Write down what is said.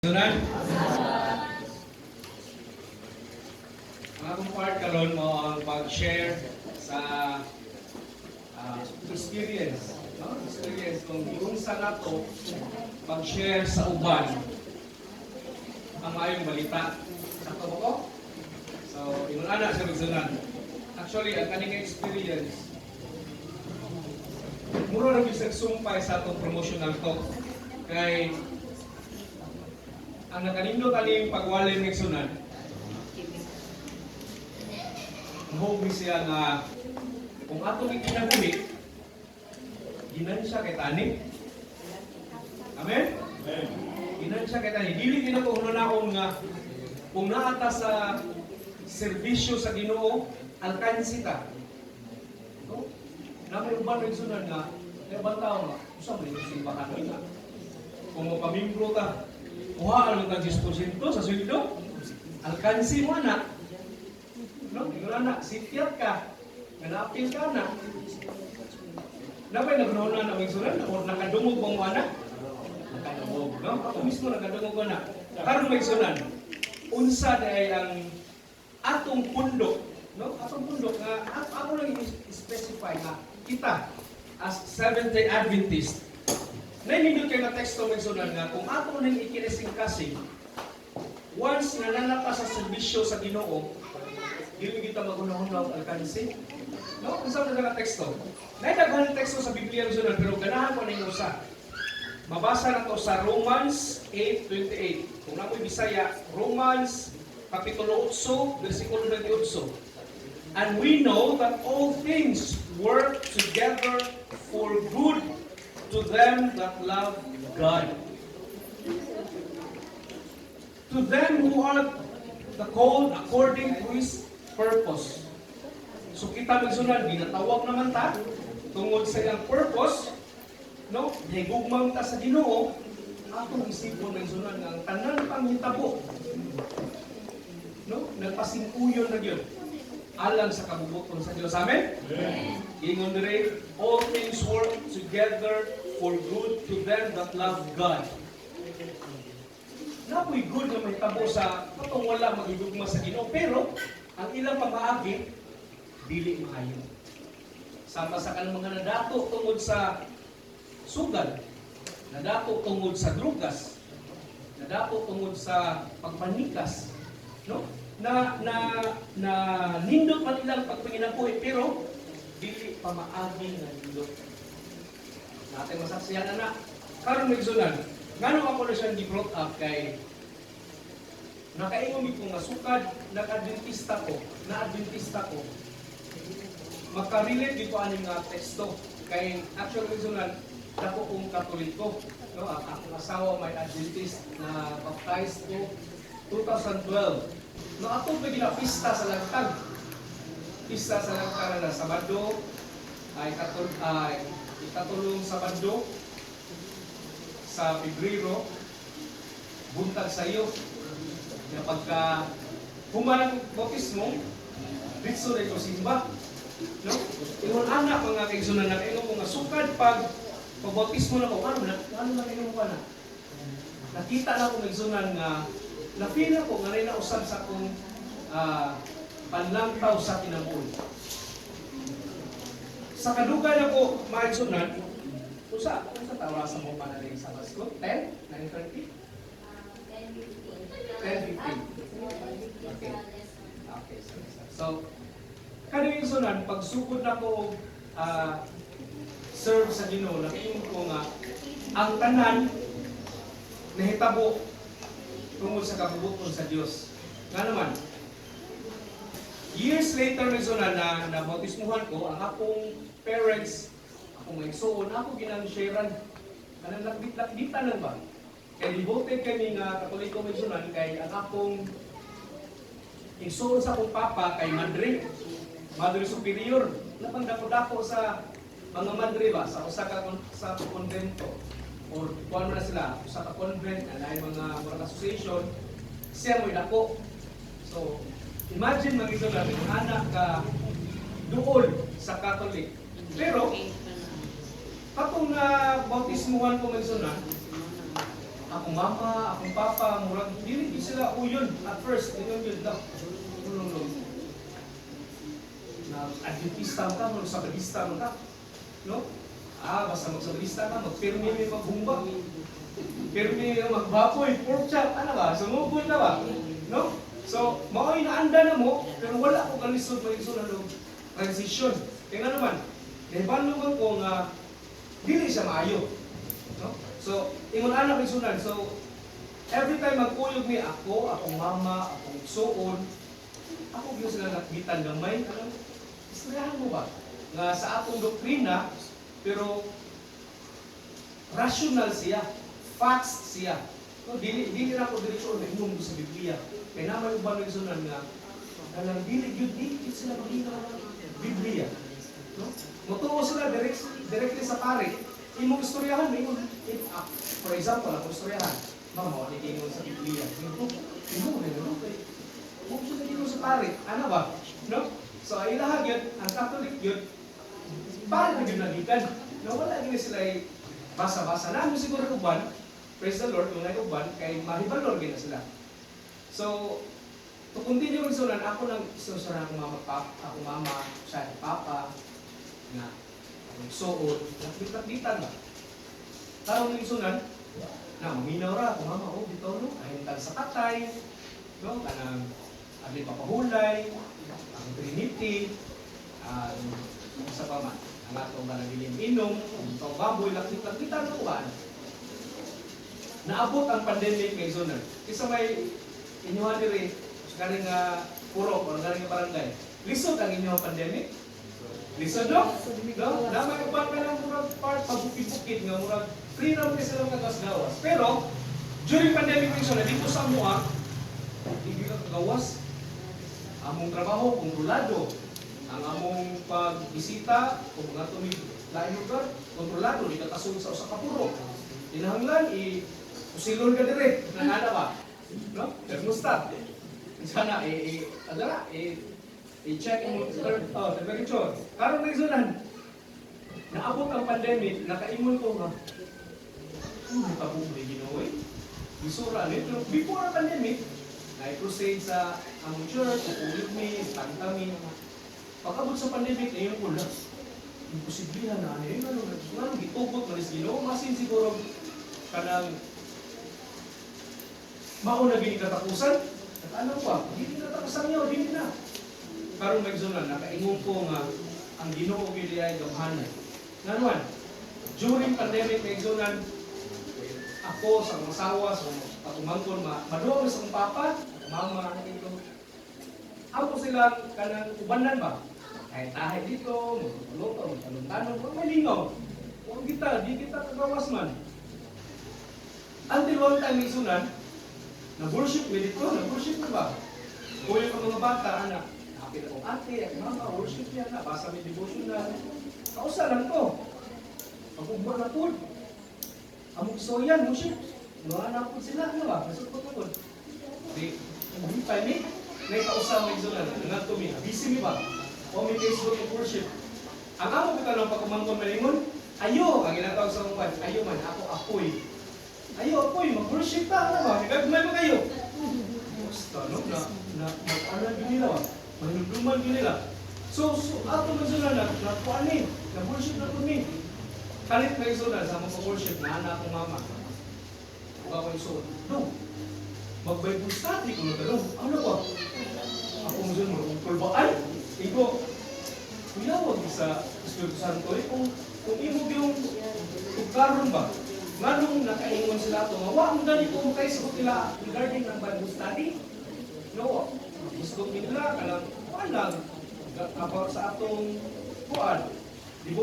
Sunan? Ang akong part karon mo ang pag-share sa experience. No? Experience kung iunsa nato pag-share sa uban ang maayong balita. Sakto ba ko? So, ingon ana sa Sunan. Actually, ang kaning experience mura na bisag sumpay sa atong promotional talk kay ang nakanindot aning pagwalin ng Sunan. Mahog siya nga kung atong ikinabuhi, ginan siya kay tani. Amen? Amen. Ginan siya kay tani. Dili din ako hunanaon nga kung naata sa serbisyo sa Ginoo, alkansi ta. No? Namay uban ng Sunan nga, kaya bantaw nga, usap mo yung simbahan nga. Kung mapamimbro ta, kuha ang 10% sa sweldo, alkansi mo na. No, tingnan na, sitiyat ka, nanapil ka na. Napay nagnuna na may sunan, o nakadungog bang mo na? Nakadungog, no? Ako mismo nakadungog ko na. Karon may sunan, unsa ay ang atong pundo, no? Atong pundo nga ako lang i-specify nga kita as Seventh-day Adventist. Nainindot kayo na teksto may sunan nga kung ato nang ikinising-kasing once na nanapa sa serbisyo sa Ginoo, dili kita magunahon alkansi. No? Kung saan na teksto? Naidaghan teksto sa Biblia may sunan pero ganahan ko na yung usa. Mabasa na to sa Romans 8:28. Kung namoy Bisaya, Romans Kapitulo 8, versikulo 28. And we know that all things work together for good to them that love God. To them who are the called according to His purpose. So kita magsunan, ginatawag naman ta, tungod sa iyang purpose, no? Higugmang ta sa Ginoo, atong isipon magsunan nga ang tanan panghitabo. No? Nagpasinguyon na gyud alang sa kabubuton sa Dios. Amen? Amen. Ingon dire, all things work together for good to them that love God. Napoy good na may tabo sa katong wala magigugma sa Ginoo, pero ang ilang pamaagi dili maayo. Sama sa kanang mga nadato tungod sa sugal, nadato tungod sa drugas, nadato tungod sa pagpanikas, no? Na nindot man ilang pagpanginabuhi pero dili pa maagi nga nindot. Natin masaksiyan na karon magsunan. Ngano ako na siyang gi-brought up kay nakaingon mi ko nga sukad naka-adventista ko, Maka-relate dito aning nga teksto kay actually magsunan dako kong Katoliko, no? Ang asawa may Adventist na baptized ko 2012. No, ato pa ginapista sa lagtag. Pista sa lagtag na Sabado, ay ikatulong Sabado sa Pebrero, buntag sa iyo. Na pagka humanang bautismo, ditso na ito simba. No? Ingon anak mga kaigsunan na kayo mga sukad pag bautismo na ko, ano na kayo mo pa na? Nakita na ko kaigsunan nga na-feel ako nga rin na usab sa akong panlangtaw sa kinabuhi. Sa kadugan ako maigsunan, usa tawa sa mo panalig sa Pasko? 10? 9:30? 10:15. Okay. Okay. So, kaning sunan, pagsugod na ko serve sa Ginoo, nakiingon ko nga ang tanan nahitabo tungod sa kabubuton sa Dios. Nga naman, years later na nabautismuhan ko, ang akong parents, akong maigsoon, ako ginang-sharean. Anong lakbit-lakbitan lang ba? Kaya devoted kami nga Katoliko maigsunan kay ang akong igsoon sa akong papa kay Madre Superior. Napang dako-dako sa mga madre ba, sa usa ka sa konvento. Or kuha mo na sila, sa ka-convent, na mga work association, siya mo'y dako. So, imagine mag-isulat, yung anak ka doon sa Catholic. Pero, kapag na bautismuhan ko mag-isulat, akong mama, akong papa, murag dili gyud sila uyon at first, ingon yun lang. No. Na adventista ka, mo sabadista mo ka. No? Basta magsabadista ka, magpirmi may maghumba. Pirmi magbaboy, pork chop, ano ba? Sumugod na ba? No? So, mao'y naanda na mo, pero wala ko kalisod, malisod na loob. Transition. Tingnan naman, nahibanlugan ko nga dili siya maayo. No? So, ingon anak isunan. So, every time magkuyog ni ako, akong mama, akong suon, ako gyud sila nakbitan gamay, ano? Istoryahan mo ba? Nga sa atong doktrina, pero rational siya, facts siya. No, dili na ako diretsyon na imong sa Biblia. Kaya naman yung bagay sunan nga, alam, dili sila magina ng Biblia. No? Mutuo sila directly sa pare. Imong istoryahan, for example, ako istoryahan, mama, wala kayo sa Biblia. Imong na yun, okay. Kung sila kayo sa pare, ano ba? No? So, ay lahat yun, ang Catholic yun, paano na yun nagikan? No, wala yun sila ay basa-basa. Namin siguro uban, praise the Lord, mga uban, kay mahibalor gina sila. So, to continue rin sunan, ako nang isusunan akong mama, siya ang papa, na akong suod, nakbit-bitan ba? Tarong rin sunan, na maminaw ra, akong mama, dito, no? Ahintag sa katay, no? Kanang, abli papahulay, ang Trinity, sa paman, ang atong kanabiling inom, ang baboy, lakbit-lakbitan ko ba? Naabot ang pandemic kay Zonan. Isa may inyuhan diri, galing puro, o galing barangay. Lisod ang inyuhan pandemic? Lisod, no? No? Namay uban ka ng murag part, pagpupit-pukit nga, murag free naman kayo sila mga gawas. Pero, during pandemic kay Zonan, dito sa Mua, hindi ka kagawas. Among trabaho, kontrolado. Ang among pagbisita, kung mga tumig lain lugar, kontrolado, di ka kasunod sa usa ka puro. Inahanglan, usilon ka dire, nanana ba? No? Thermostat. Sana, i-check mo, temperature. Karon na isunan, naabot ang pandemic, nakaingon ko nga, may pabuhay ginoy. Bisura nito. Before ang pandemic, na-proceed sa among church, ulit mi, tangtami. Pagkabot sa pandemic, ngayon ko na, imposiblihan na, ano, gitugot, malis ginoo, masin siguro, kanang, mauna gini katapusan, at ano pa, hindi na tapusan niyo, hindi na. Karong nagsunan, nakaingon ko nga, ang ginoo gili ay gamhanan. Nganuan, during pandemic, nagsunan, ako sa mga asawa, sa mga patumangkon, maduwa sa akong papa, mama, ito. Ako silang kanang ubanan ba? Kahit tahay dito, magluto, magtanong-tanong, may lingaw. Kung kita, di kita kagawas man. Until one time, isunan, na-worship mo dito, na-worship mo ba? Kuya ka mga bata, anak, nakapit akong ate, ang mama, worship yan na, basa may devotional. Kausa lang to. Pag-umba na po. Among gusto yan, worship. Mga anak po sila, ano ba? Masukot na po. Hindi pa ni, may kausa may zola na, nga to mi, busy mi ba? O may Facebook of worship. Ang amo kita ng pagkumangkon malingon, ayo, ang ginatawag sa mga ayo man, ako apoy. Ayo, apoy, mag-worship ta, ano ba? Nagagmay mo kayo. Basta, no? Ano yun nila ba? Manuluman yun nila. So ato man sila na kuanin, na-worship na kami. Kalit na iso na sa mga worship na anak akong mama. Huwag ako iso, no. Mag-Bible study ko na gano'n. Ano ba? Ako mo dyan, magpulbaan. Iko, pinawag sa Espiritu Santo, kung imo yung karon ba? Nganong nakaingon sila ito, wa ang ganito mo kayo sa nila regarding ng Bible study? No, gusto nila, kanang, walang, kapag sa atong kuan,